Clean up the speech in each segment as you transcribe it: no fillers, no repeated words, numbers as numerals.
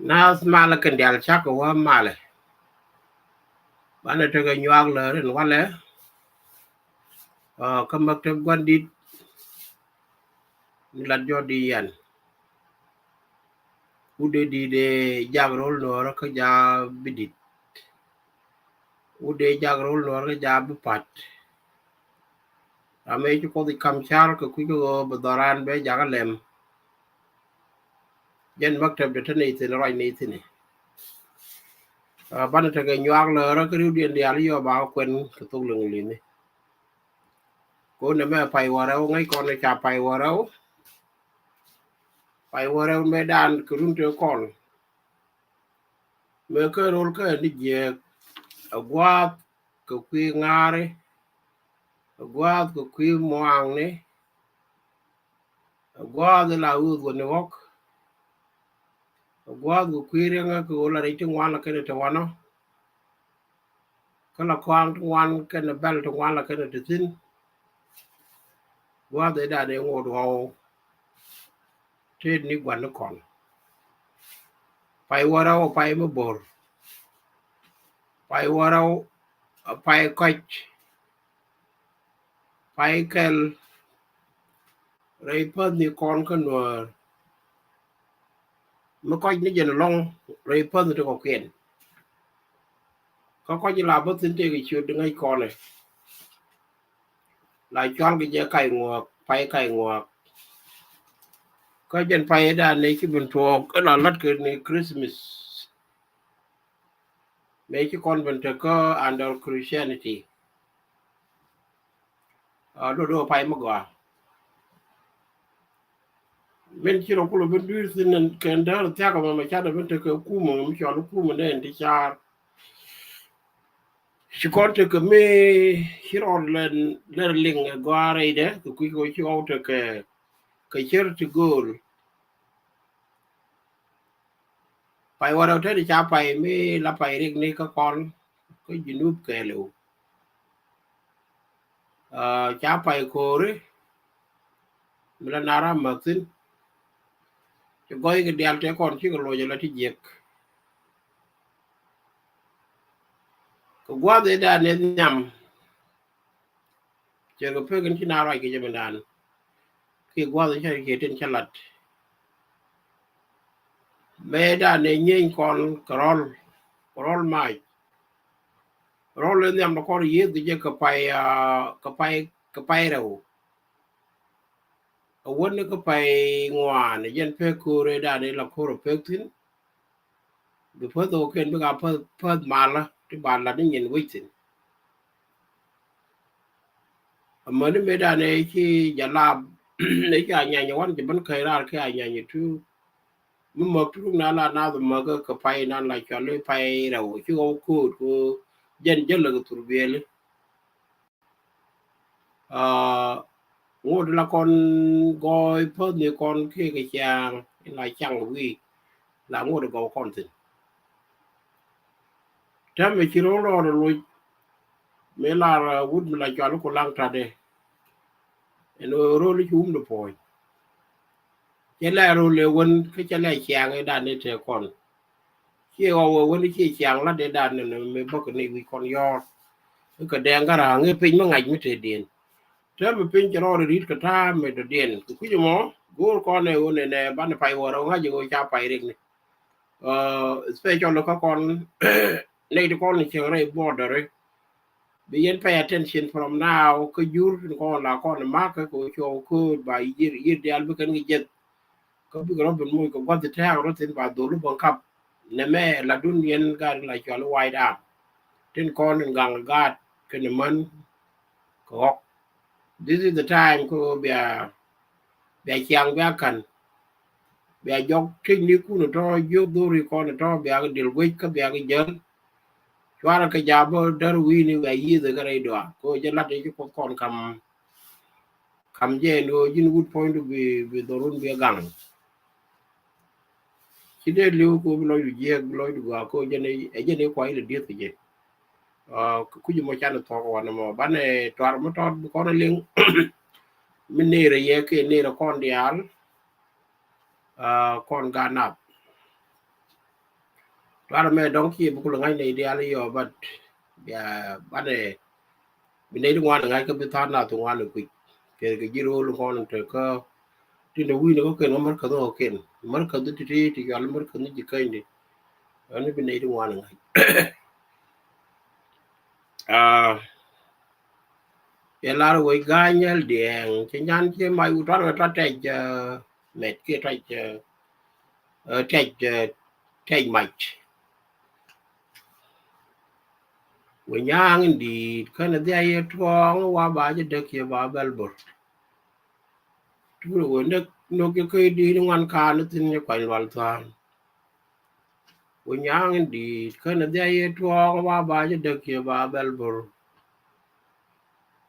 nas mala kan dial chako wa male bana to ga nyang le ren wale ka maktab gwandit lat jodi yan ude di de jagrol no ka ja bidit ude jagrol no ka ja bupat ame ci ko di kam char ko ku go bodaran be jagalem jen maktab de tane tin roy ni tin bana to ga nyang le ka ru dien dial yo ba kwen ko to lung li ni ko ne me pai wara ngai ko ne cha pai wara me dan ko run te kon me ka rol ka ni je agwa ko kwi ngare agwa ko kwi moang ne agwa de la u go ne wok agwa go kwi renga ko la ri tin wala ke te wano kala kwang wan ke ne bel to wala ke te tin gwa de da de ngo do te ni gwan kon pai wara o pai mo bor pai wara pai koch pai kel rei pa ni kon kan Nuer mo koch ni jen long rei pa ni ko ken có chỉ là bất tin thì chưa được ngay con này lại chọn cái dây cày nguộc phải nguộc có dân phải đa này cái bình thường cái là lát cái này Christmas mấy cái con bình thường có under Christianity đồ phải mà gọi bên kia nó cũng là bên dưới xin nên cái đó là theo mà cha là bên thường cái cú mà mình chọn cú mà nên thì cha chỉ còn thì cái mấy khi họ lên linh qua đây đấy thì quý cô chỉ ao thì cái church goal phải vào đâu thế thì cha phải mới là phải riêng này các con cái gì núp kề liệu cha phải cô đấy mình là nara mà xin cho coi cái đèn trẻ con chứ còn lôi là thì diệt cái quá để đàn nên nhầm chờ cái phơi cái nào rồi cái cho mình đàn khi quá để chơi cái trên chân lật bé đàn này nhìn con crawl mai roll lên nhầm nó có gì thì chơi cái pai đâu ở quên nó cái pai ngoài này dân phơi cô rồi đàn này là cô rồi phơi thính được phơi đồ khen với gặp phơi mà là cái bàn là nó nhìn với thính mà nó bé đàn này khi giờ làm lấy cái nhà nhà quan chỉ vẫn khơi ra cái nhà nhà thứ mà lúc nào là nào mà cái pai nào lại cho lấy pai đâu chứ không cô dân dân là cái tụi bia đấy ngô là con gọi phơi nhiều con khi cái chàng lại chàng vì là ngô được gọi con thì thế mà chỉ rồi rồi mấy là vút mình lại cho nó còn lang trà đây nó rồi nó chùm được rồi cái là rồi liệu quân cái là chàng cái đàn này trẻ con khi họ quân cái chàng là để đàn này mình bắt cái này vì con yo cái đèn cái hàng cái pin nó ngày mới thể điện thế mà pin cho nó đi cái tha mà được điện cái gì mà gỗ con này bán phải vào đâu ngay giờ cha phải điện này special là các con này thì con này chờ này border đấy bây giờ pay attention from now cái dul con là con mark cái của show code by year đi ăn cái gì có biết nó bên môi có quan thì theo nó tên vào đồ lúc bằng cấp nè mẹ là đun yên cái là cho nó wide out trên con gần gạt cái này mình có this is the time cô bè chàng bè cần bè dọc kinh đi cũng nó dọc đôi con nó bè cái điều quay cái bè cái dân cho cái nhà bơ đỡ uy như vậy gì rồi cái này đó cô chỉ là để cho con cầm về nó in good point về đồ luôn bè găng chỉ để lưu cô nói được gì nói được cô cho nên quay là điếc thì cứ như mà cha nó thọ còn mà bán này toàn mà toàn con nó liên mình nề rồi cái nề là con đi ăn con gà nạp Para me don't keep cool ngai nei dia yo but ya bade bi nei ngwan ngai ka bi ta na tu ngwan ku ke jiro lu kon te ka ti ne wi ne ko ken mar ka do ken mar ka du ti ti gal mar ka ni ji kai ni ani bi nei ngwan ngai ah ya la ro ga nyal dien che nyan che mai u ta te met ke ta te mai we nyang di kana dia ye tuong wa ba je de ke ba bel bor tu wo ne no ke ke di ngan ka ne tin ye kwa wal ta we nyang di kana dia ye tuong wa ba je de ke ba bel bor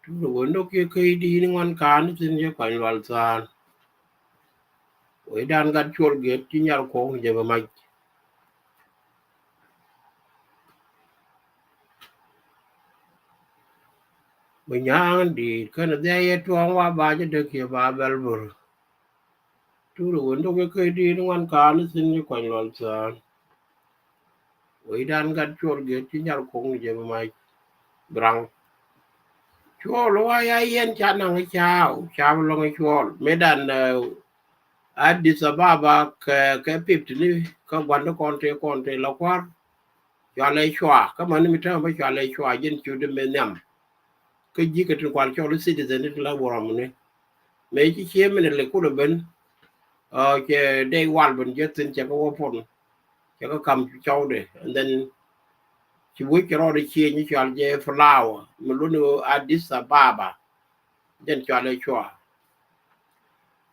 tu wo no ke di ngan ka ne tin ye kwa wal ta we dan ga chol ge ti nyal ko je ba mai we nyang di kana dia ye tuong wa ba je de ke ba bel bor tu wo no ke di ngan ka ne tin ye kwa wal ta we dan ga chol ge ti nyal ko je ba mai brang chol wa ya yen cha na ngi cha lo ngi chol medan Addis Ababa ke pip ni ka gwanda kon te la kwar cha le chwa ka man mi ta ba cha le chwa yen chu de me nyam ke ji ke tin kwal chol citizen ni la woram ni me chi che me le ku de ben ke day wal ben je tin cha ko pon cha ko kam chau de and then chi wi ke ro de chi ni cha je flower me lu no Addis Ababa den cha le chwa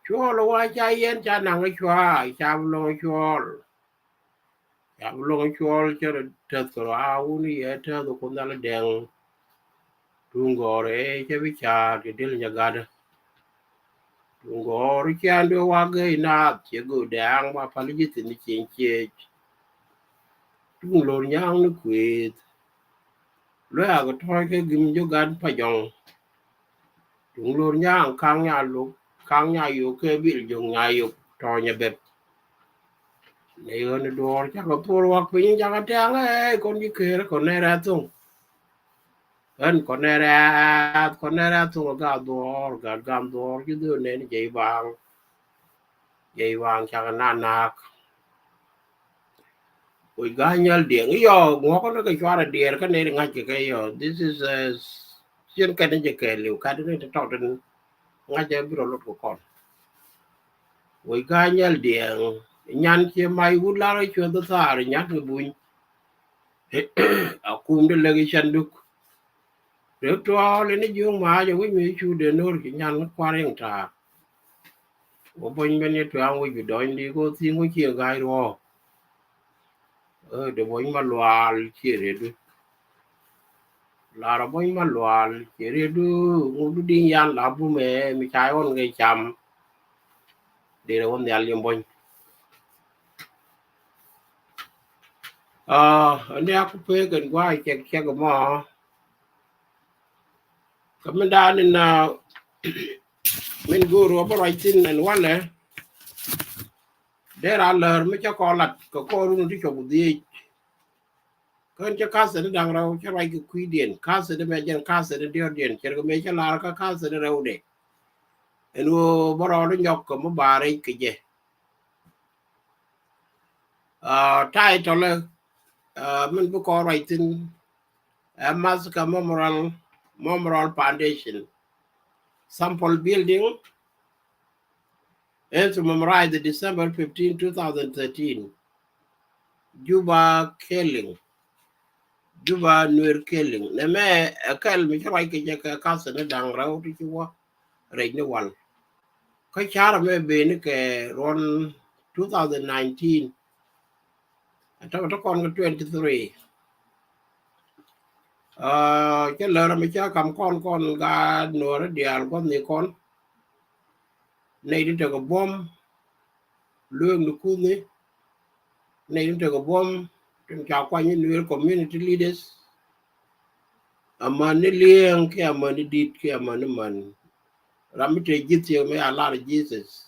chua wa cha yen cha nang chua cha lo chua cha ta so a u ni e ta do ko na le den tungo re che bi cha de del nya ga de tungo ri cha ndo wa ge na che go dang ma pa li ti ni chen che tung lo nyang ni kwe lo a go to ke gim jo gan pa jong tung lo nyang kang nya yu ke bi jo nya yu to nya be này hơn đồ chắc là thua hoặc vì chắc là trang ấy con như kia con này ra tung hơn con này ra tung là gà gam đồ chứ đưa nên dây vàng chắc là nan nạc ôi gà nhal điện ấy yo ngó con nó cái chua là điện cái này ngay cái yo this is chuyên cái này cái liều cái này nó trâu trên ngay cái biro lót của con ôi gà nhal điện nhăn chia mai vút lá rồi chua tôi thà rồi nhát người bùi à cùng đến lấy cái chân được cho lên nó dương mà cho quý vị chú đến nơi cái nhà nó qua đây trà ở bên bên này trang quý vị đòi đi có xin có chia gai rồi để bên mà loal chia để được là bên mà loal chia để được ngủ đi nhà là bố mẹ mi trai con cái chăm để là con nhà liền bên anh em cũng phải cần qua check check mà cái mình đã nên mình guru apa writing and one there are learn me cho con lật có luôn đi chụp đi con cho cá sấu đang rau cho rai cái quy điển cá sấu mẹ chân cá sấu điển điển cho cái mấy cho là cái cá sấu rau đấy anh vô bắt đầu nó nhọc có một bà đấy cái gì trai cho là mình có coi writing Masaka Memorial Foundation sample building and to memorize the December 15, 2013 Juba Nuer killing. Na me akal mi chawai ke ka sa na dang rau ti wa re ni wal. Ka chara me be ni ke ron 2019 ta kon 23. Cái lỡ mi cha kam con ga no dial con ni con. Nei đi to bom lương nu ku ni. Nei đi to bom trong cha kwa ni Nuer community leaders. Amani liang ke amani dit ke amani man. Ramite jit yo me a lot of Jesus.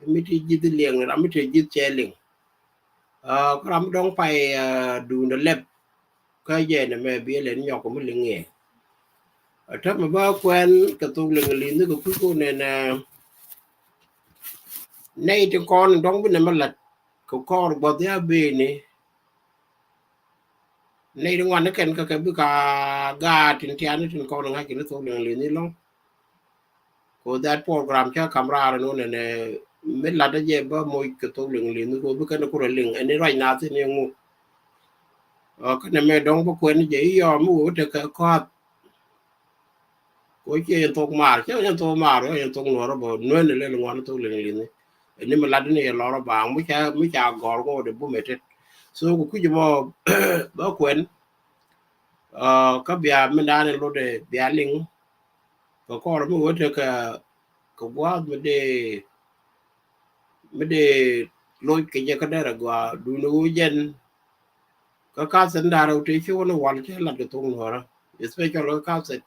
Ramite jit liang ramite jit cheling. kram dong pai du na lep ka je na me bi le nyok ko le nge ta ma ba kwen ka tu le ngali ni ko ku ne na nei te kon dong bi na malat ko kor bo dia be ni nei de wan ken ka bi ka ga tin tian tin ko nga ki tu le ngali ni lo ko that program cha camera no ne me la da je ba mo ka tu le ngali ni ko bi ka ko le ni right now tin ngu ka na me dong bo kwen je yo mu te ka ko ko che to mar che to mar yo to no ro bo no ne le ngwan to le ni ni ma la ni lo ro ba mu cha gor go de bu mete so ku ju bo ba kwen ka bia me da ne lo de bia ling ko ro mu te ka ko gwa me de lo ke je ka da gwa du no jen ka sen da ro te chu no wan che la de to no ro especially ka se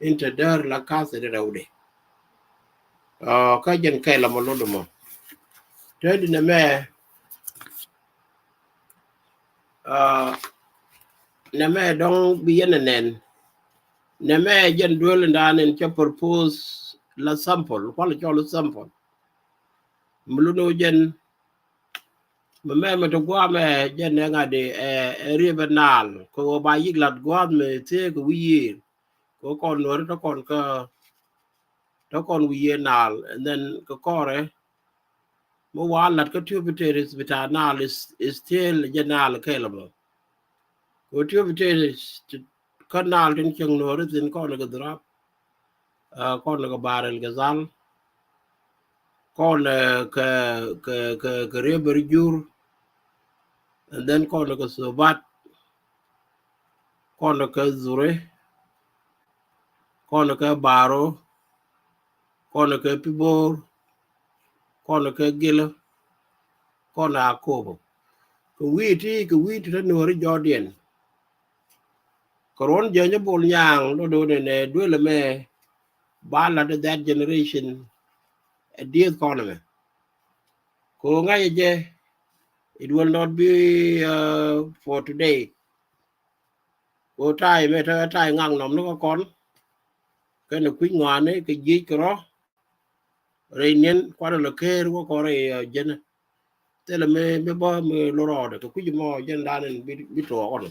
inter der la ka se de ro de ka jen kai la mo lo do mo te di na me na me dong bi yen nen na me jen dol ndanen cha propose la sample kwala cho la sample mulu no jen me to gwa me jen nga de rivenal ko ba yiglat gwa me te ko wi ko kon nor to kon ka to kon wi nal and then ko kore mo walat ko tubitere vitanal is still jenal kelabo ko tubitere kanal tin chang nor tin kon ga drop kon ga barel gazal kon ka reber jur and then kon ka sobat kon ka zure kon ka baro kon ka pibor kon ka gila kon akobo ko witi ta nori jodien koron jenye bol nyang do ne do le me bala de that generation a dear economy ko ngai je it will not be for today ko tai me ta tai ngang nom no kon cái nó quý ngoan ấy cái gì cái đó rồi nên qua đó là kê nó có rồi dân thế là me bao me lo rồi cái quý mò dân đa nên bị trò con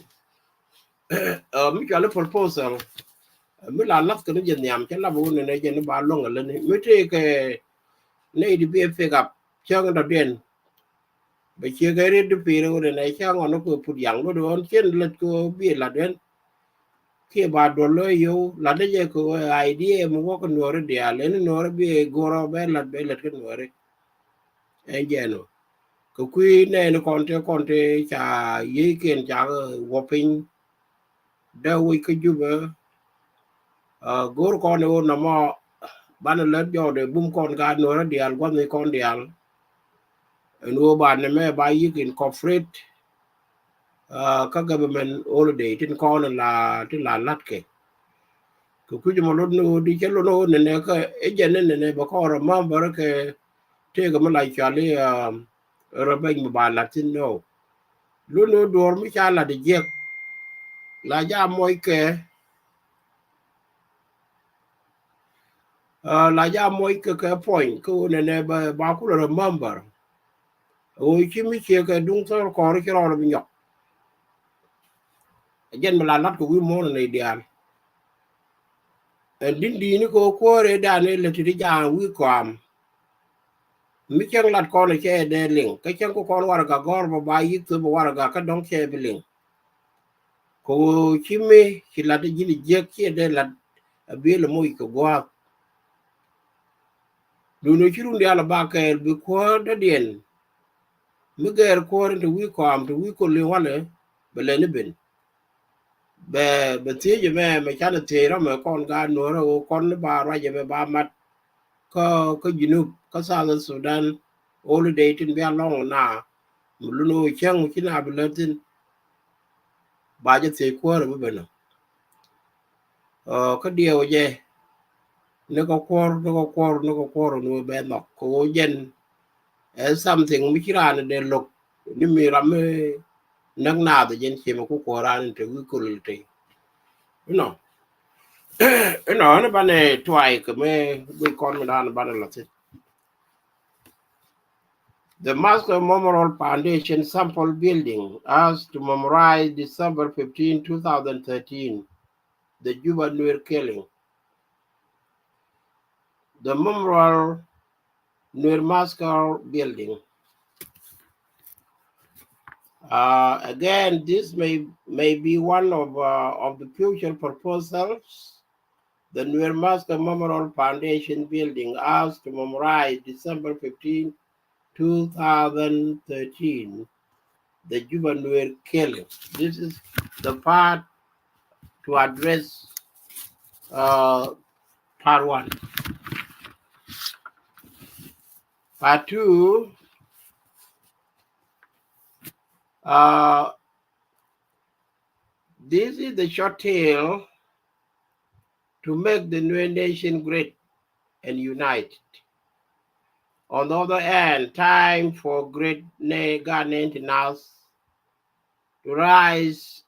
mới cho nó proposal mới là lắp cái nó dân nhảm chứ là vô này dân nó bán luôn ở lên mới thế cái này đi biết phê gặp cho cái đầu tiên bây giờ cái đi phê rồi này cho nó có phụ dạng nó được trên lật có biết là đến khi bà đồ lôi yêu là đấy giờ có idea mà có con nuôi đấy lên nuôi bị goro bé lật cái nuôi đấy anh giờ nó cái quy này nó còn thế chả ý kiến chả whopping đâu cái chú bơ goro con nó nằm mà bạn lật vô để bung con gà nuôi đấy quan này con đấy nuôi bạn này mẹ bay ý kiến corporate các government holiday trên con là trên là lát kệ ku ju mo no di chelo no ne ka ejen ne ba ko ra ma ba ke te ga ma la cha le ra ba mi ba la tin no lu no dor mi cha la de je la ja moy ke la ja moy ke point ko ne ba ku ra ma ba o chi mi che ke dung so ko ri ro mi nyok ejen ma la lat ko wi mo ne dial din di ni ko re da ne le ti ja wi kwam mi chang lat ko le che de ling ka chang ko kon war ga gor ba yi tu ba war ga ka dong che bi ling ko chi mi chi lat ji ni je che de lat bi le mo ko gwa du no chi run ya la ba ke bi ko da dien mi ger ko ri wi ko am to wi ko le wale be le ni ben be ti je me cha te ro me kon ga no ro kon ba ra je be ba mat ko junub ko sa Sudan holiday tin bi long na lu no chang chi na bi le tin ba je te ko ro be no có điều gì nó có quarter no be no ko jen something mi kira ne de look ni mi rame nak na the jen chema ku koran te wi kulite no no na bane twai ke me we kon me dan bane latit. The Master Memorial Foundation sample building as to memorize December 15, 2013, the Juba Nuer killing. The Memorial Nuer Massacre building. Again, this may be one of the future proposals. The Nuer Massacre Memorial Foundation building as to memorize December 15, 2013, the Juba Nuer killing. This is the part to address part one. Part two, this is the short tale to make the Nuer nation great and united. On the other hand, time for great Ghanaian to rise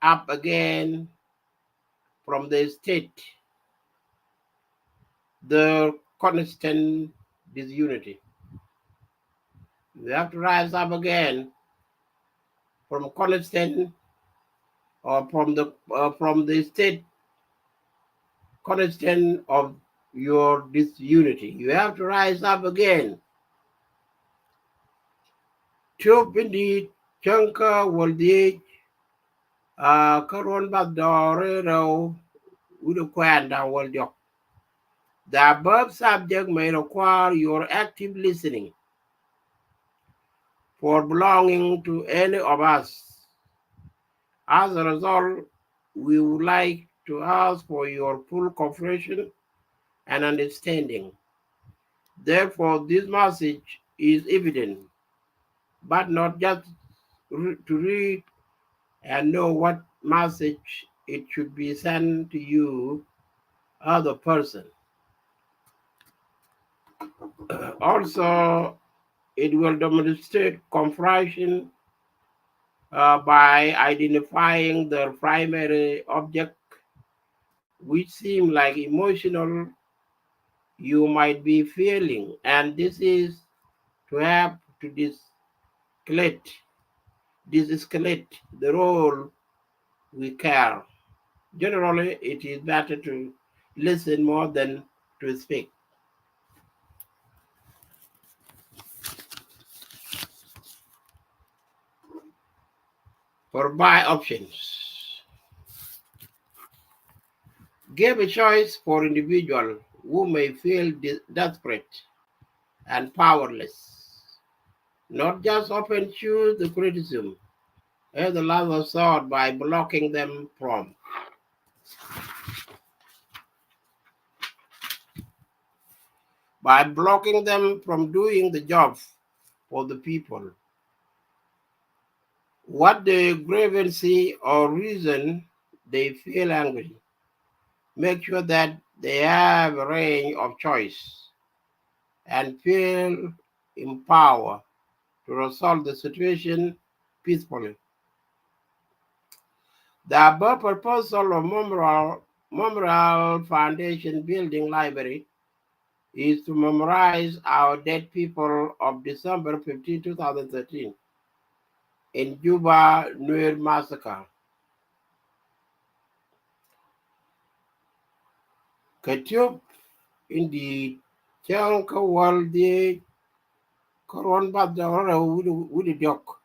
up again from the state, the constant disunity. We have to rise up again from constant or from the state constant of your disunity. You have to rise up again. Chup indeed, Chanka will the Karon Badorero would acquire that will do. The above subject may require your active listening for belonging to any of us. As a result, we would like to ask for your full cooperation and understanding. Therefore, this message is evident, but not just to read and know what message it should be sent to you, other person. Also, it will demonstrate comprehension by identifying the primary object, which seem like emotional you might be feeling, and this is to have to de-escalate the role we care. Generally, it is better to listen more than to speak. Provide options. Give a choice for individuals who may feel desperate and powerless. Not just often choose the criticism as the last resort by blocking them from doing the job for the people. What the grievance or reason they feel angry. Make sure that they have a range of choice and feel empowered to resolve the situation peacefully. The above proposal of Memorial Foundation Building Library is to memorize our dead people of December 15, 2013 in Juba Nuer Massacre. Katup in the Chanka World the Koron Badara with the doc.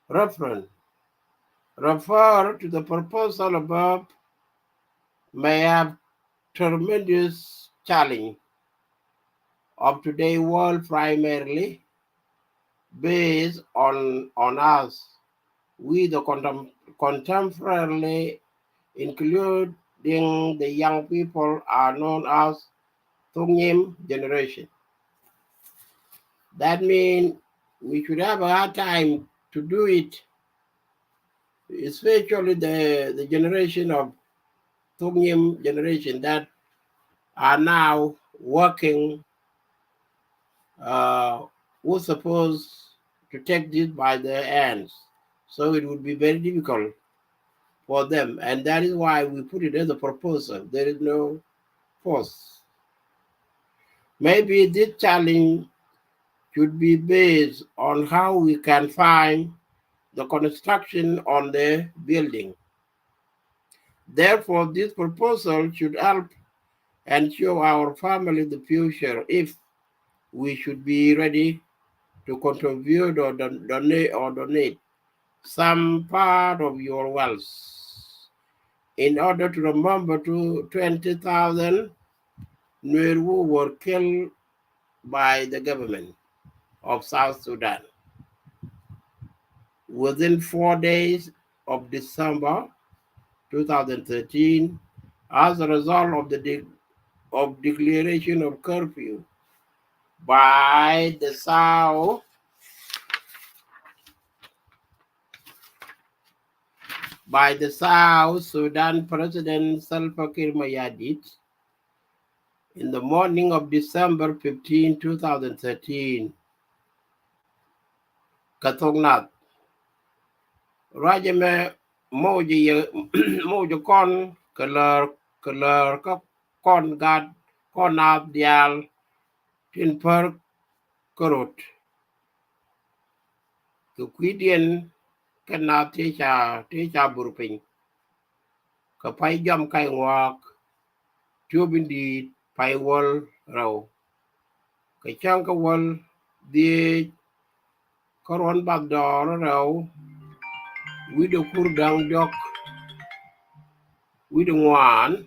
Reference. Refer to the proposal above may have tremendous challenge of today's world primarily based on us. We the contemporarily, including the young people, are known as Tongim generation. That means we should have a hard time to do it, especially the generation of Tongim generation that are now working, who suppose to take this by their hands. So it would be very difficult for them. And that is why we put it as a proposal. There is no force. Maybe this challenge should be based on how we can find the construction on the building. Therefore, this proposal should help and show our family the future if we should be ready to contribute or donate some part of your wealth in order to remember to 20,000 Nuer who were killed by the government of South Sudan. Within 4 days of December 2013, as a result of the declaration of curfew by the South Sudan President Salva Kiir Mayardit, in the morning of December 15, 2013, Katongnat, Rajame Mojo Kon, Kaler Kon Gad, Konab Dial, Tinper Korot, Kuquidian Kana Techa Burping, Kapai Jam Kai Walk, Tubindi Pai Wall Row, Kachanka Wall, the Koron Bagdor Row, Widow Kurdang Dok, Widow Wan,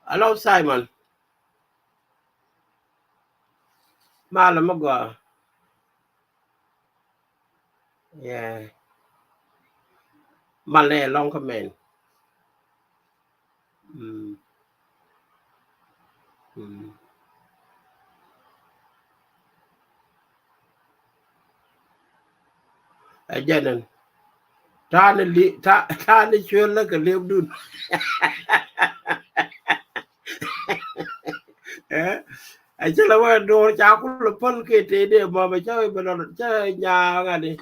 hello Simon, Malamaga, yeah, Malay long comment. Ajanan, Tani sure like a live dude. I tell you what, door Chakula Pulkit, Mama Choy, but on Yagani.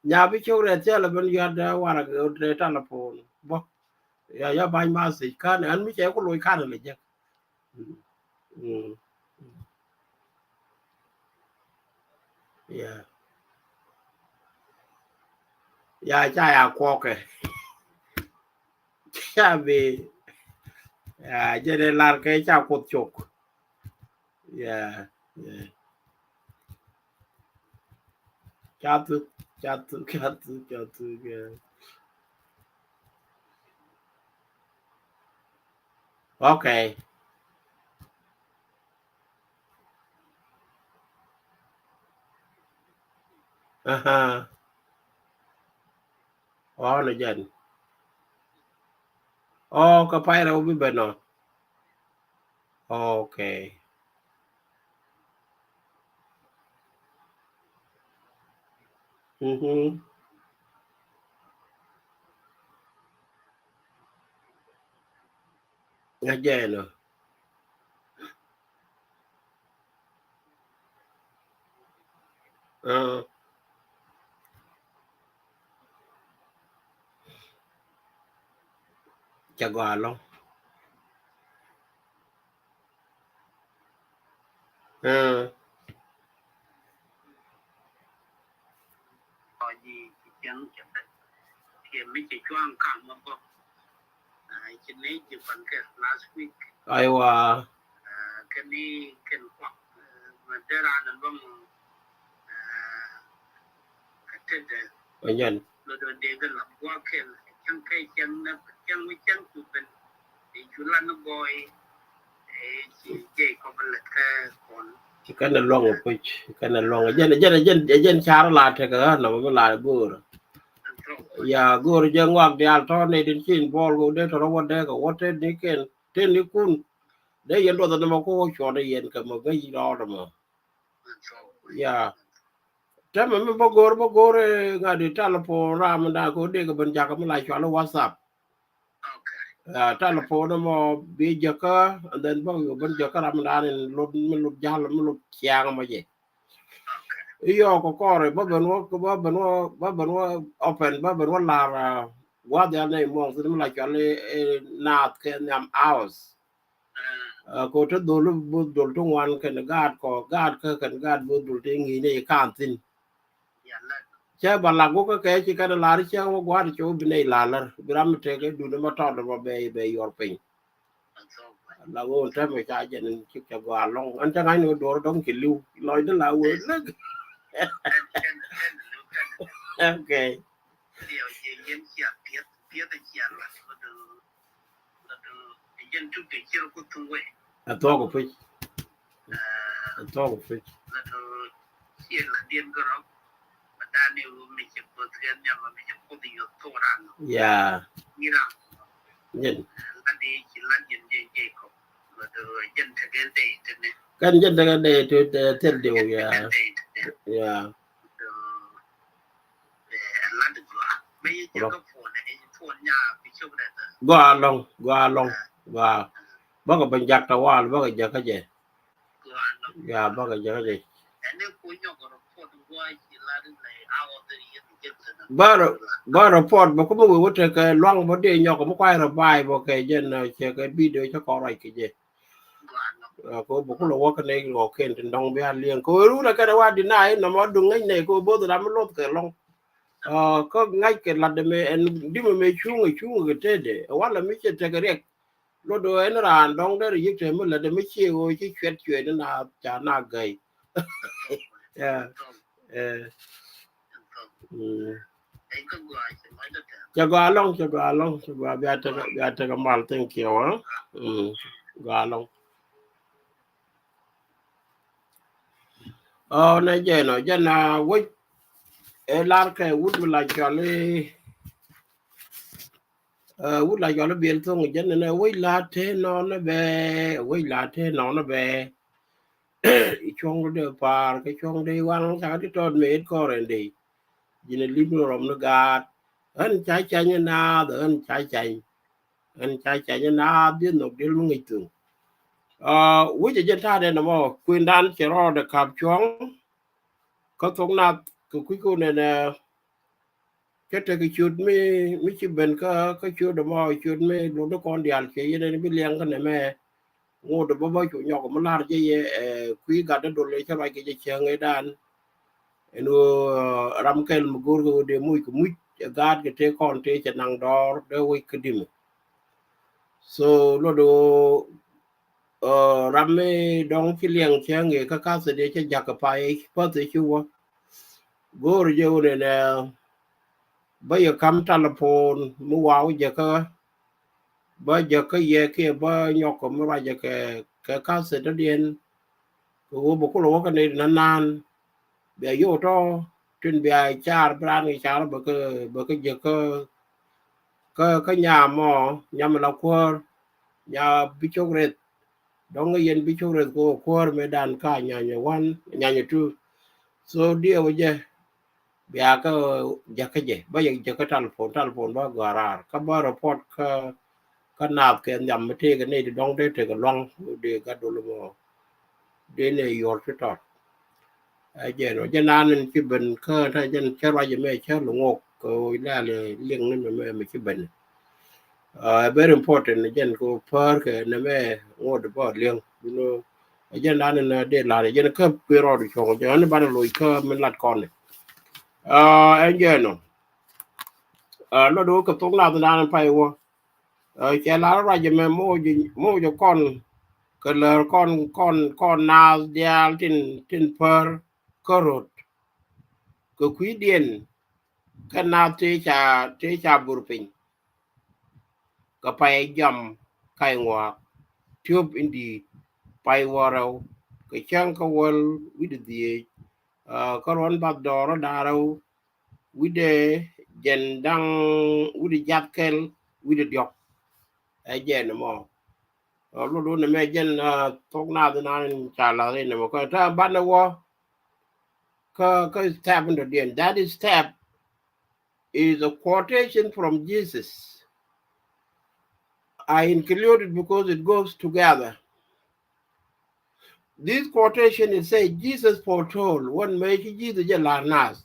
Yabi Chow, tell when you had one to go to the telephone. Yeah, by message, can and me, I will can't let you. Yeah. Yeah, Jaya Quaker. Shabby. Yeah, Jenny Larke Chaput choke. Yeah, yeah. Chatu, yeah. Okay. Uh-huh. Oh, no, Jen. Oh, Kapaira will be better. Okay. Mm-hmm. Again. Chagalo. Last week. Iowa. Kani ken kwak madera nan bang katede ayan lo do de ga la kwa ken chang kai chang na chang mi chang tu ben e chulan no boy e chi je ko ban la ka kon kana long puch kana long jen char la te ga no ba la gur ya gur je ngwak de al to ne din chin bol go de to ro de ko wote de ken ten ni kun de yen do da ma ko cho de yen ka ma ga yi do ma ya tama me bogor ngadi telephone ram da ko de ga ban ja ka mala cho WhatsApp telephone mo bi jaka and then bo yo ban jaka ram dan lo jal lo chiang ma je yo ko kore ba ben wo open ba ben wo la wa da ne mo so la chale na ke nyam hours ko to do lu bu do to wan ken gad ko gad ka ken gad bu do te ngi ne kan tin che ba la go ka ke chi ka la ri che wo gwa ri cho bi ne la la gram te ke du ne ma to do be yor pin la go ta me cha je nen chi ka gwa long an cha ngai no do dong ki lu loi de la wo le okay a to ko fi a to ko fi yeah yen kan jen daga de to tel de ya yeah go along wa ba ko ban jak ta wa ba ko jak ka je ya ba ko jak ka je ba report ba ko bo wote ka long bo de nyoko mo kwai ra bai bo ke jen che ka video cho ko rai ke je ko bo ko lo wa ka ne lo ken tin dong bia lien ko ru na ka wa di nai no mo du ngai ne ko bo da mo lo ke long ko ngai ke la de me en di me chung ke te de wa la mi che te ke rek lo do en ran dong de yi te mo la de mi che o chi chwet chwe na cha na gai yeah cho gà long bia ta cái mal ten kiều á gà long này giờ nó giờ na quýt lar cái quýt là cho le quýt là cho le biển thông giờ này quýt là thế nó bé chong de par cái chong de wang sa cái tròn mệt co rồi đi giờ này lim rom nó gà anh chạy như na rồi anh chạy như na biết nó đi luôn ngay thường với cái ta đây là mà quyền đan chỉ lo được cặp chóng có thông nào cái cô này là cái chuột mi chỉ bên cái chuột đó mà chuột mi lúc đó con đial chỉ đây mới liang cái này mẹ ngô đó bao chuột nhỏ của mình làm gì quý gạt đó đồ lấy cho vài cái chơi ngay đàn nó ram cái mà gor go de mũi của mũi gạt cái thế con thế cho năng đó để quay cái điểm so lúc đó ramme dong chi liang che nge ka se de che jak pa e pa te chu wa go re jo ne ba yo kam telephone mu wa je ka ba je ka ye ke ba nyok ko ma je ka se de den ko bo ko lo ka ne nan nan be yo to tin be ai char bran ni char ba ka je ka nhà mo nhà mà la ko nhà bi chogret dong yen bi chogret ko me dan ka nya wan nya tu so dia waje biya ka jaka je ba ya jaka telephone ba garar ka ba report ka nap ke nyam te ga ne dong de te ga long de ga do lo de ne yor te to a je no je nan ki ben ka ta jen che ra je me che lo ngok ko la le ling ne me ki ben very important jen ko par ke ne me ngod ba ling you know je nan ne de la je ka pe ro di cho je ne ba lo ka men lat kon en je no nó đôi cái tông nào từ nào phải vô che lá ra cho mẹ mua cho cái lờ con nào dia tin per corrot cái quý điền cái nào thế cha bur pin cái phải jam cái ngoa tube indi phải warau cái chang cái wall with the cái ron bạc đỏ đó đâu with the jen dang with the jacket with the diok ai jen mo lúc đó mẹ dân thuốc nào thì nào trả lời này mà coi ta bắt đầu cái step in the end that is step is a quotation from Jesus I included because it goes together. This quotation is saying Jesus foretold one may Jesus nas.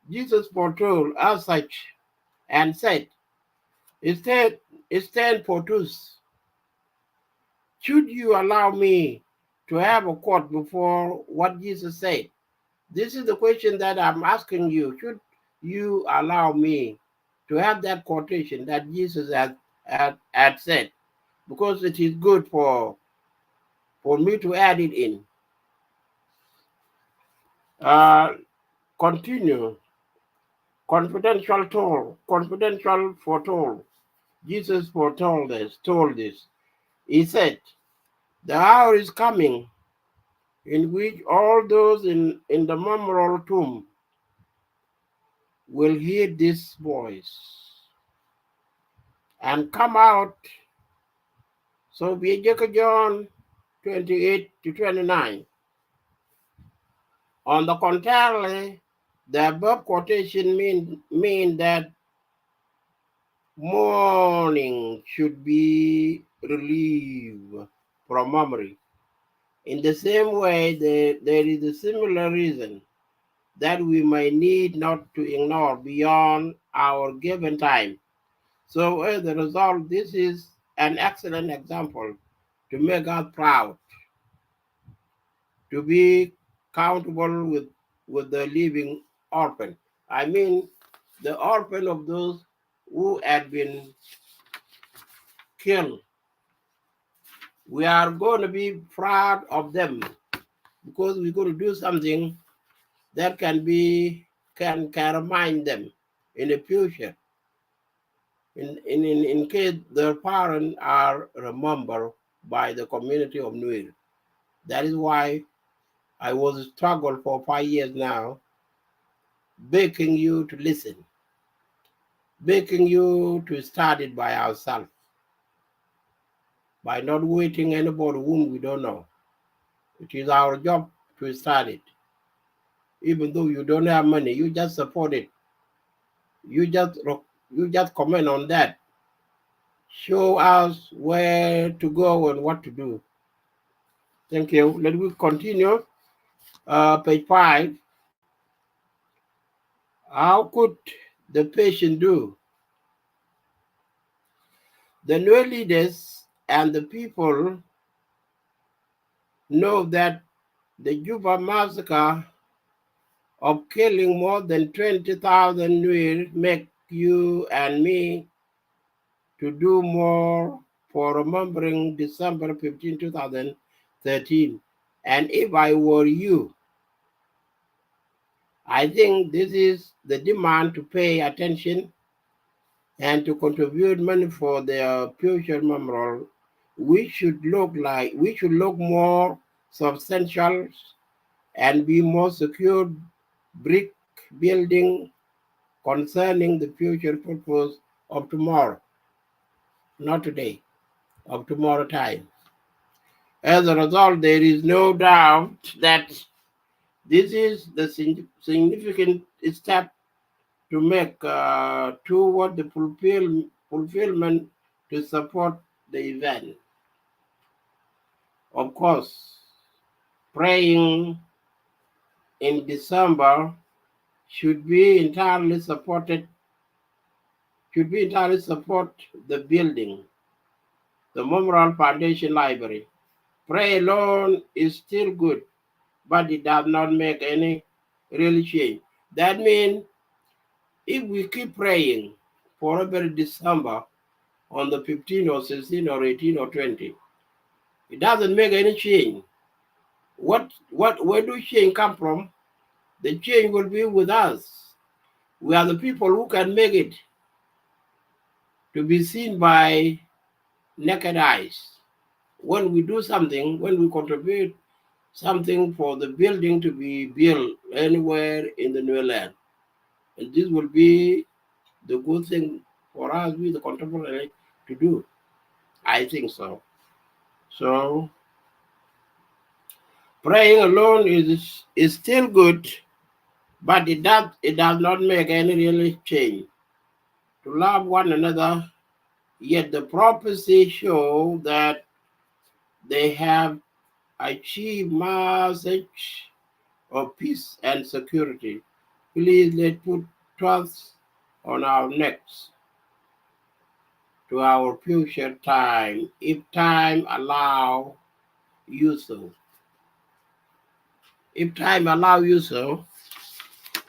Jesus foretold as such and said, stand fortus. Should you allow me to have a quote before what Jesus said? This is the question that I'm asking you. Should you allow me to have that quotation that Jesus had said? Because it is good for me to add it in. Continue. Confidential foretold. Jesus told this. He said, the hour is coming in which all those in the memorial tomb will hear this voice and come out. So be John 28 to 29. On the contrary, the above quotation mean that mourning should be relieved from memory. In the same way, there is a similar reason that we may need not to ignore beyond our given time. So as a result, this is an excellent example to make us proud, to be countable with the living orphan. I mean, the orphan of those who had been killed. We are going to be proud of them because we're going to do something that can remind them in the future. In case their parents are remembered by the community of Nuer. That is why I was struggled for 5 years now, begging you to listen, begging you to start it by ourselves, by not waiting anybody whom we don't know. It is our job to start it. Even though you don't have money, you just support it. You just comment on that. Show us where to go and what to do. Thank you. Let me continue. Page 5. How could the patient do? The new leaders and the people know that the Juba massacre of killing more than 20,000 Nuer make you and me to do more for remembering December 15, 2013. And if I were you, I think this is the demand to pay attention and to contribute money for their future memorial. We should look more substantial and be more secure brick building concerning the future purpose of tomorrow, not today, of tomorrow time. As a result, there is no doubt that this is the significant step to make toward the fulfillment to support the event. Of course, praying in December should be entirely support the building, the Memorial Foundation Library. Prayer alone is still good, but it does not make any real change. That means if we keep praying for every December on the 15th or 16th or 18th or 20th, it doesn't make any change. Where do change come from? The change will be with us. We are the people who can make it to be seen by naked eyes. When we do something, when we contribute something for the building to be built anywhere in the new land, and this will be the good thing for us, we the contemporary, to do. I think so. So praying alone is still good, but it does not make any real change. To love one another Yet the prophecy show that they have achieved message of peace and security. Please let put trust on our necks to our future time, if time allow you so. If time allow you so,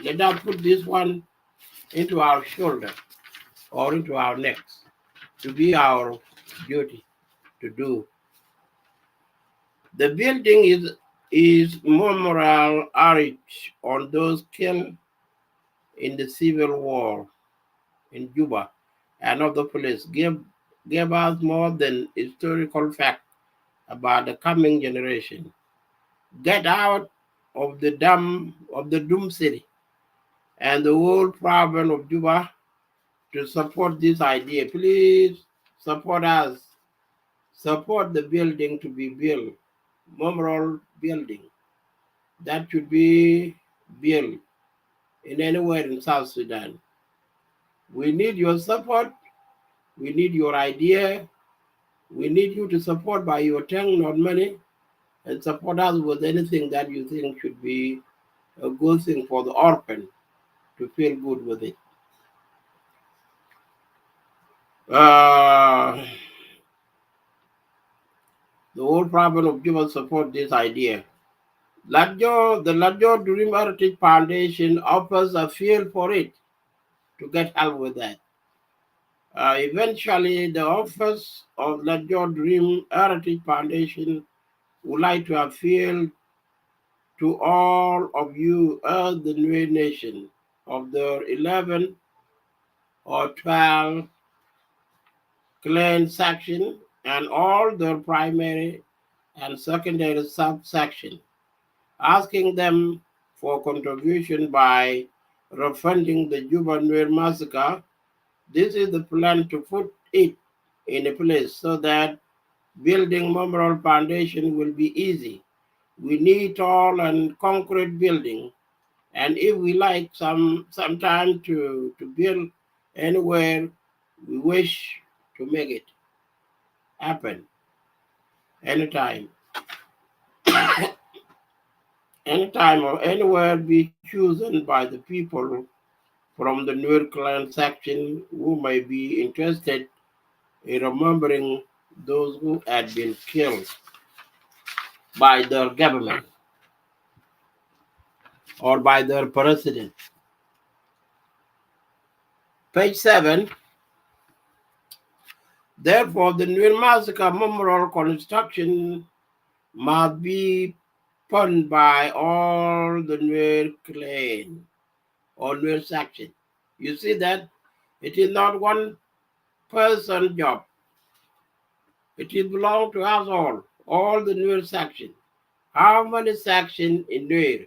let us put this one into our shoulder or into our necks to be our duty to do. The building is memorial arch on those killed in the civil war in Juba and other places gave us more than historical fact about the coming generation. Get out of the doom city and the whole province of Juba to support this idea. Please support us. Support the building to be built, memorial building that should be built in anywhere in South Sudan. We need your support. We need your idea. We need you to support by your tongue, not money, and support us with anything that you think should be a good thing for the orphan to feel good with it. Uh, the whole problem of Juba support this idea. The Ladjo Dream Heritage Foundation offers a field for it to get help with that. Eventually, the office of Ladjo Dream Heritage Foundation would like to appeal to all of you as the new nation of the 11 or 12 clan section and all their primary and secondary subsection, asking them for contribution by refunding the Juba Nuer massacre. This is the plan to put it in a place so that building memorial foundation will be easy. We need tall and concrete building, and if we like some time to build anywhere, we wish to make it happen anytime. Anytime or anywhere be chosen by the people from the Nuer clan section who may be interested in remembering those who had been killed by their government or by their president. Page 7. Therefore, the Nuer massacre memorial construction must be funded by all the Nuer clan or Nuer section. You see that it is not one person job. It is belong to us all the Nuer section. How many sections in Nuer?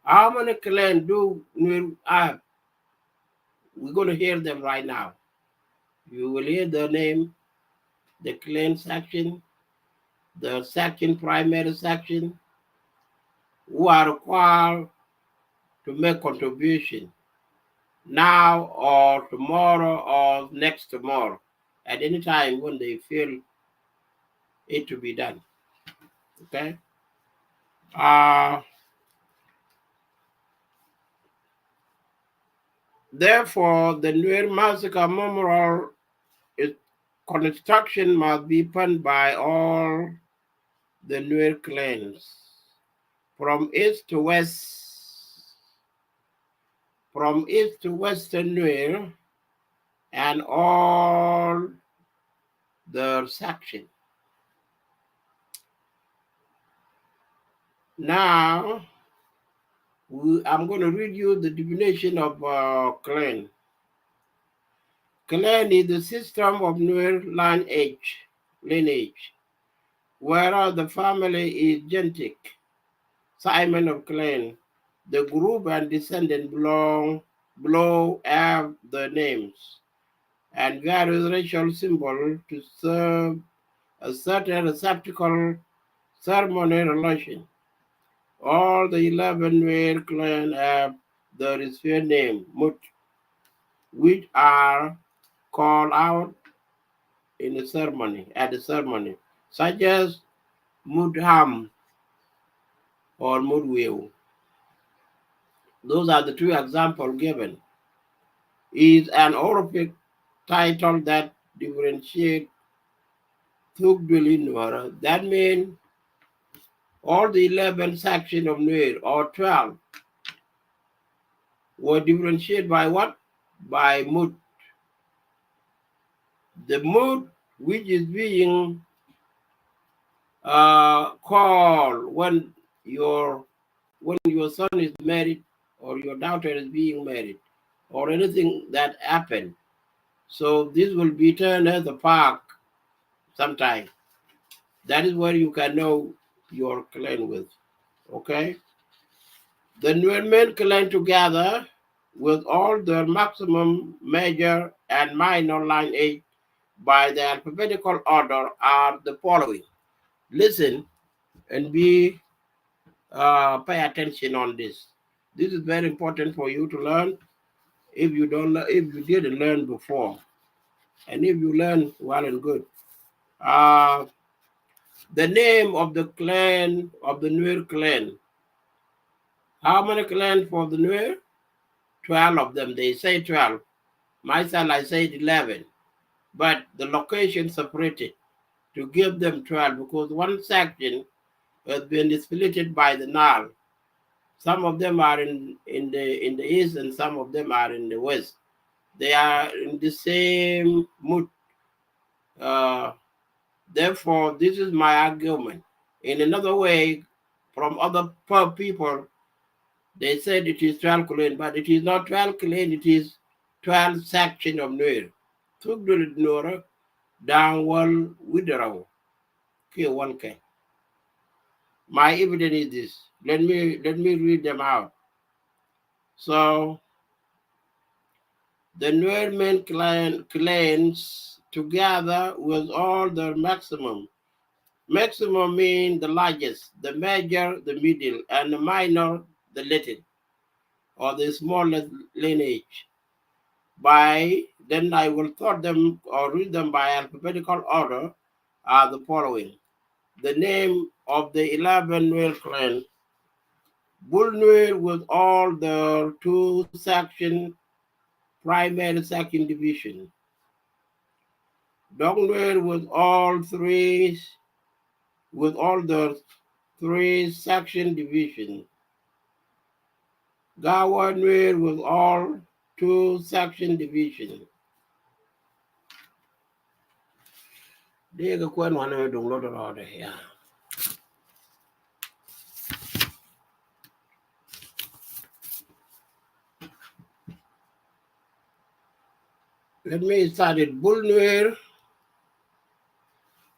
How many clans do Nuer have? We're going to hear them right now. You will hear the name, the clan section, the section, primary section, who are required to make contribution now or tomorrow or next tomorrow, at any time when they feel it to be done. Okay? Therefore, the Nuer Massacre Memorial construction must be funded by all the Nuer clans, from east to west, from east to western Nuer, and all the section. Now, I'm going to read you the definition of clan. Clan is the system of Nuer lineage, whereas the family is genetic. Simon of clan. The group and descendant below have the names and various racial symbols to serve a certain receptacle ceremony relation. All the 11 Nuer clan have the sphere name, Mut, which are called out in a ceremony, at a ceremony, such as Mudham or Mudwiu. Those are the two examples given. Is an honorific title that differentiates Thugduli Nuer. That means all the 11 sections of Nuer, or 12, were differentiated by what? By Mud. The Mud which is being called when your son is married or your daughter is being married or anything that happened. So this will be turned as a park sometime. That is where you can know your clan with. Okay? The Nuer men clan together with all their maximum, major, and minor lineage by the alphabetical order are the following. Listen and pay attention on this. This is very important for you to learn if you didn't learn before, and if you learn, well and good. The name of the clan of the Nuer clan. How many clans for the Nuer? 12 of them. They say 12. Myself, I said 11. But the location separated to give them 12 because one section has been split by the Nile. Some of them are in the east and some of them are in the west. They are in the same mood. Therefore, this is my argument. In another way, from other people, they said it is 12 clan, but it is not 12 clan, it is 12 section of Nuer. Tugdul Nuer, Dangwal, Widarao, K1K. My evidence is this. Let me read them out. So the Nuer men clans together with all their maximum. Maximum means the largest, the major, the middle, and the minor, the little, or the smallest lineage. Then I will sort them or read them by alphabetical order are the following. The name of the 11 Nuer clan. Bull Nuer with all the two section, primary section division. Dog Nuer with all the three section division. Gawa Nuer with all two section division. Let me start it. Bull Nuer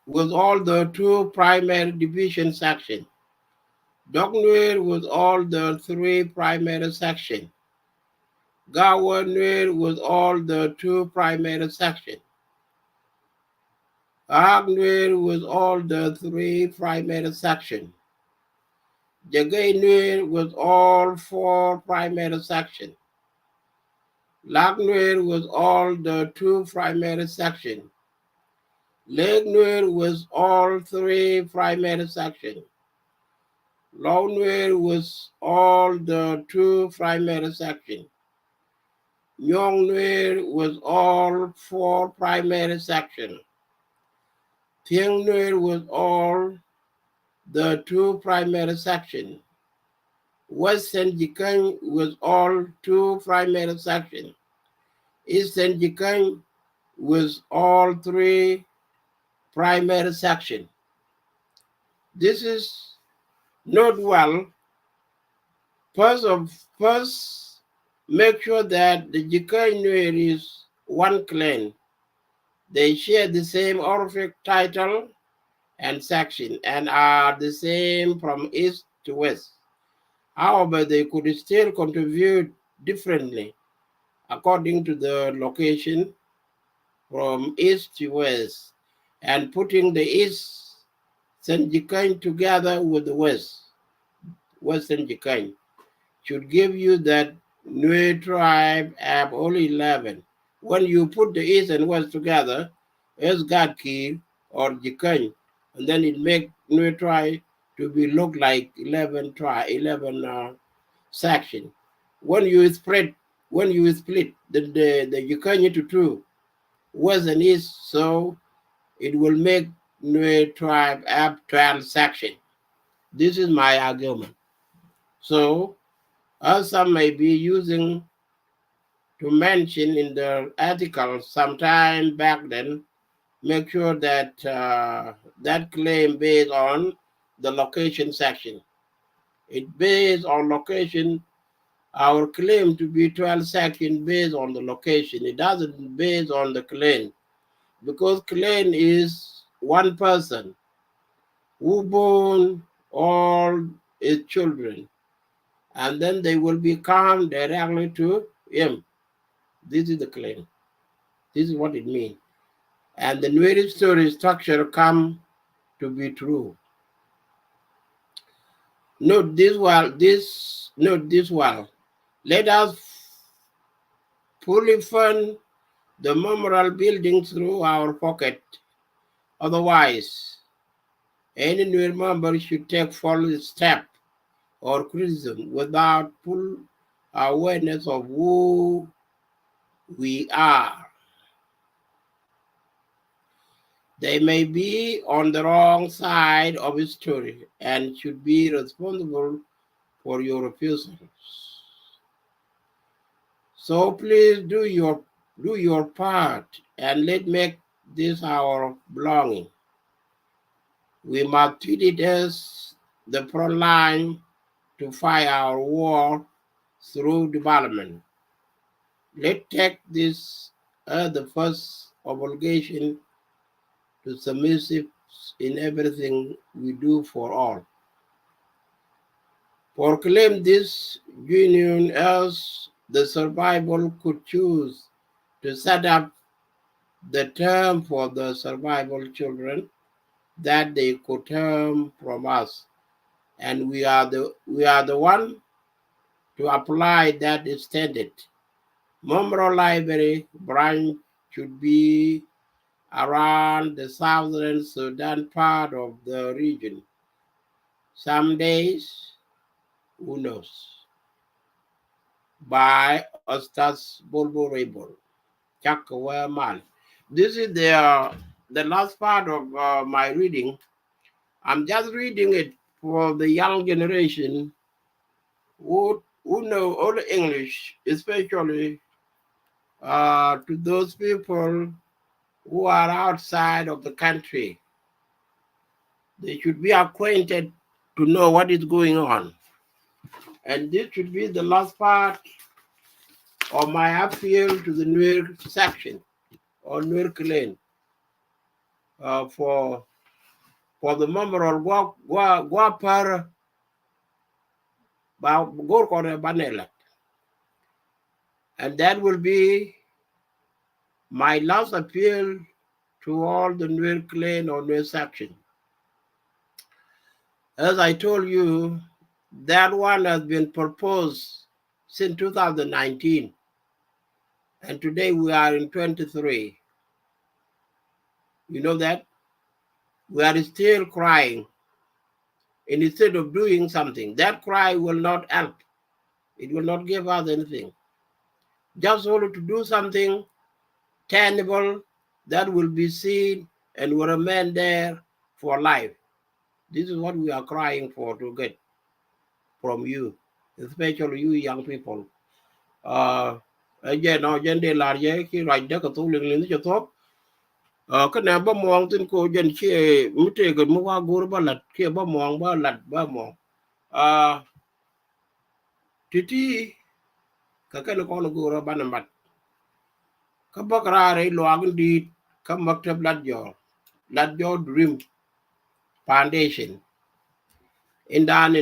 with all the two primary division section. Dog Nuer with all the three primary section. Gawa Nuer with all the two primary section. Ag Nuer with all the three primary section. Jagay Nuer with all four primary section. Lag Nuer with all the two primary section. Leg Nuer with all three primary section. Low Nuer with all the two primary section. Nyong Nuer with all four primary section. Tieng Nuer with all the two primary section. Western Jikany with all two primary section. Eastern Jikany with all three primary section. This is not well. First, make sure that the Jikany Nuer is one clan. They share the same honorific title and section and are the same from east to west. However, they could still contribute differently according to the location from east to west, and putting the east Jikany together with the western Jikany should give you that Nuer tribe have only 11. When you put the east and west together, as God Kir or Jikany, and then it make Nuer try to be look like 11 section. When you spread, when you split the Jikany into two, west and east, so it will make Nuer tribe have 12 section. This is my argument. So, as some may be using to mention in the article sometime back then, make sure that that claim based on the location section. It based on location. Our claim to be 12 section based on the location. It doesn't based on the claim because claim is one person who born all his children, and then they will become directly to him. This is the claim. This is what it means. And the Nuer story structure come to be true. Note this well. Let us fully fund the memorial building through our pocket. Otherwise, any new member should take full step or criticism without full awareness of who we are. They may be on the wrong side of the story and should be responsible for your refusals. So please do your part and let make this our belonging. We must treat it as the front line to fight our war through development. Let's take this as the first obligation to submissive in everything we do for all. Proclaim this union as the survival could choose to set up the term for the survival children that they could term from us. And we are the one to apply that standard. Memorial Library branch should be around the southern Sudan part of the region. Some days, who knows? By Ostas Bulbul Rebel, Chakawa Mal. This is the last part of my reading. I'm just reading it for the young generation who know all English, especially to those people who are outside of the country. They should be acquainted to know what is going on. And this should be the last part of my appeal to the Nuer section or Nuer clan for the memorial Guapar Gorkore Banela. And that will be my last appeal to all the Nuer clan or Nuer section. As I told you, that one has been proposed since 2019. And today we are in 23. You know that? We are still crying. And instead of doing something, that cry will not help. It will not give us anything. Just only to do something tangible that will be seen and will remain there for life. This is what we are crying for to get from you, especially you young people. Giờ nó dân đề là cái loài đất của tôi lên cho tốt. Cái nào bao mong tin cô dân chia mất cái mua qua gối bao lật kia bao mong bao lật bao mong. Titi cái nó con nó gối bao nằm mặt. Cái bác ra đấy loang đi cái mặc tập lật giò dream foundation. In down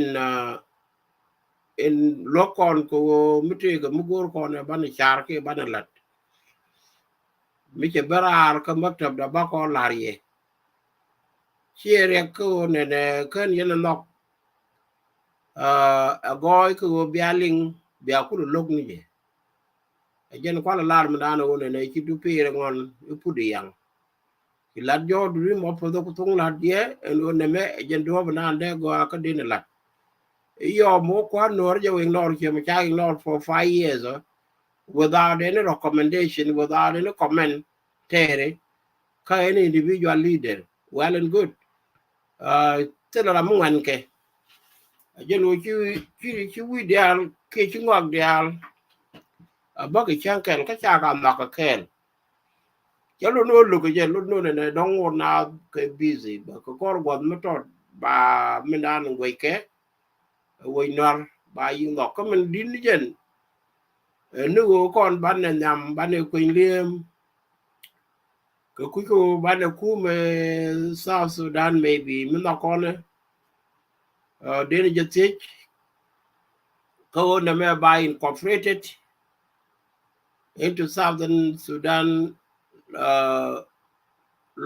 in lokon ko mute ga mugor ko ne ban char ke ban lat mi che berar ka maktab da ba ko larye chere ko ne kan yen nok a goy ko bialing bia ku lok ni je a jen ko la lar ma dano ne ki du pire ngon pu di yang lat jo du mo po do tung lat ye en on me jen do bana de go ka din lat yo mo kwa nor je wing nor che ma cha nor for 5 years without any recommendation without any comment tere ka any individual leader well and good tela la mu wan ke jen wo chi wi dial ke chi ngok dial ba ke chan ken ka cha ka ma ka ken chalo no lu ke jen no ne dong na ke busy ba ko kor god mo to ba mi dan we ke we nor ba yi ngok ko mình din jen nu kon ban ne nyam ban ne kuin liem ko ku ko ban ne ku me South Sudan maybe mi no kon de je tik ko na me ba incorporated into Southern Sudan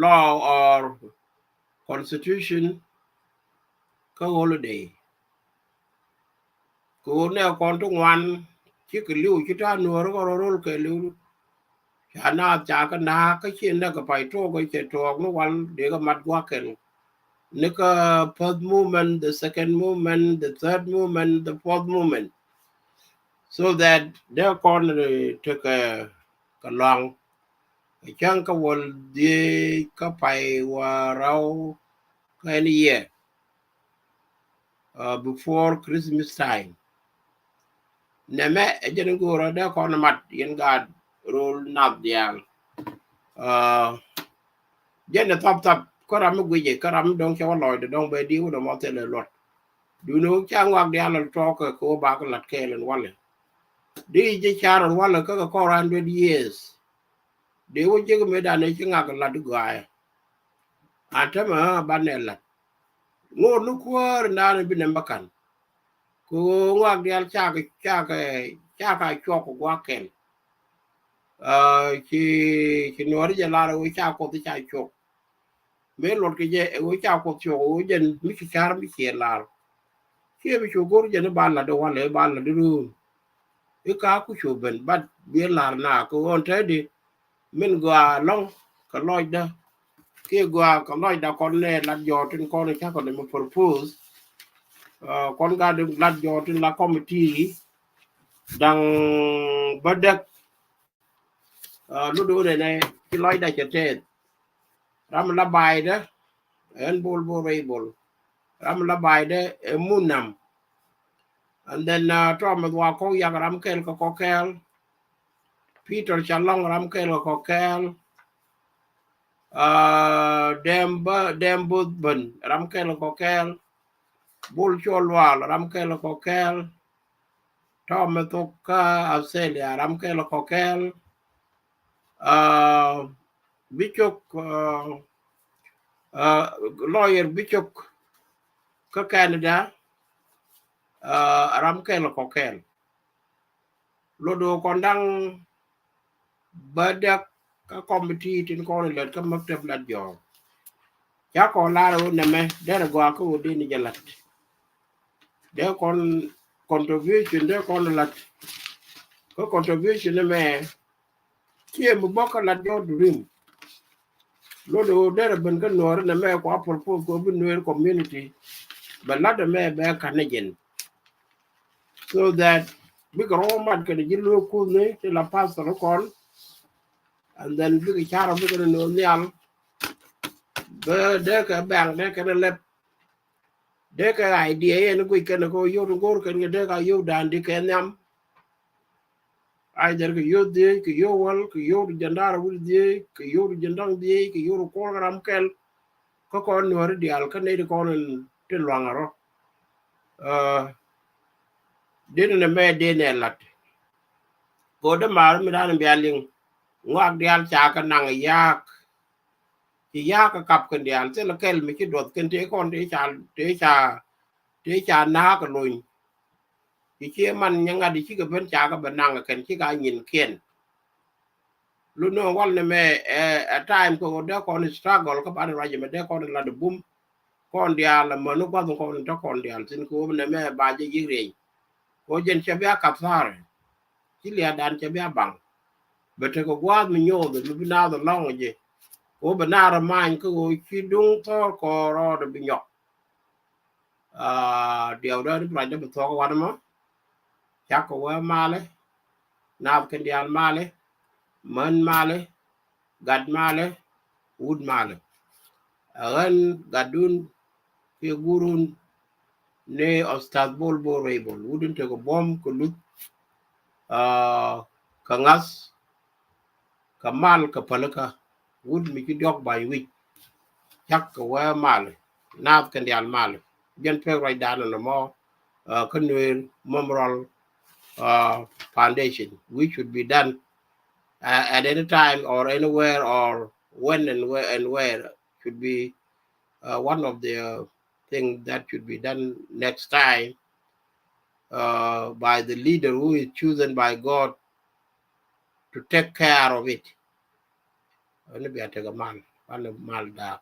law or constitution ko holiday ko ne kon to wan chi ke liu chi ta no ro ro ke liu ana cha ka na ka chi na ka pai to ko che to no wan de ka mat wa ken ne ka first movement the second movement the third movement the fourth movement so that they kon took a long chang ka wol de ka pai wa rau ka ni year before Christmas time neme ejeni goro de kon mat yen gad rule not dial jen top ko ram guje ko ram don ke loy de don be di wo mo tele lot du no chang wak dial to ko ba ko lat kelen wale di je charon wale ko 100 years de wo je me da ne chinga ko lat gae atama banela ngo nu ko na ne bi ne bakan ko wak dial cha ka ko wa ken ci nori je la ro cha ko ti cha chok me lor ke je o cha ko cho o jen mi ci char mi ci la ci bi cho gor je ne ba la do wale ba la du e ka ku cho ben bat bi la na ko on te di min gwa long ka loy da ke gwa ka loy da kon ne la jo tin ko ne cha ko ne mo propose kon ga de la jo tin la committee dang badak lu do ne ci loy da che te ram la bay da en bol ram la bay de munam and then Tom wa ko ya ram kel ko kel Peter Chalong ram kel ko kel dem budben ram kel ko kel bul cholwal ram kel ko kel Tom to ka Australia ram kel ko kel bichok lawyer bichok ka Canada ram kel ko kel lodo kondang badak ka committee tin ko le ka maktab la jo ya ko la ro ne me de go ko di ni jalat de kon contribution de kon lat ko contribution ne me ki mo bokka la jo dream lodo de ben ka no ne me ko propose ko bi Nuer community but la de me be Canadian so that we go mat ka di lo ko ne te la pastor kon and then we charo we go no nyal be de ka bang de ka le de ka idea yen ku ken ko yo ngor ken de ka yo dan di ken yam ai der ko yo de ko yo wal ko yo jandara wul de ko yo jandang de ko yo ko ram kel ko no di al ka ne ko te langaro de ne me de ne lat ko de mar mi dan bi aling ngak di al cha ka nang yak ki yak ka kap ken di al te la kel mi ki dot ken te kon te cha na ka loin ki man nyanga di ki ga ben cha ka benang ken ki ga nyin ken lu no wal ne me a time ko de ko struggle ko ba raje me de ko la de bum kon dia la mo no ba ko to kon dia sin ko ne me ba je yire ko jen che ba ka sare ki le dan che ba bang bete ko gwa mi nyo de lu na do long je o banara man ko o chi dung to ko ro de bi nyok điều đó là để to ko wan mo chắc ko wa male nav ken dial male man male gad male wood male ran gadun ke gurun ne ostad bol bo rebel wudun te ko bom ko lut kangas kamal ka palaka wud mi ki dog by week chắc ko wa male nav ken dial male gen pe right down no mo Nuer Memorial Foundation, which should be done at any time or anywhere or when and where should be one of the things that should be done next time by the leader who is chosen by God to take care of it. Only be a take a man, one of mal dark.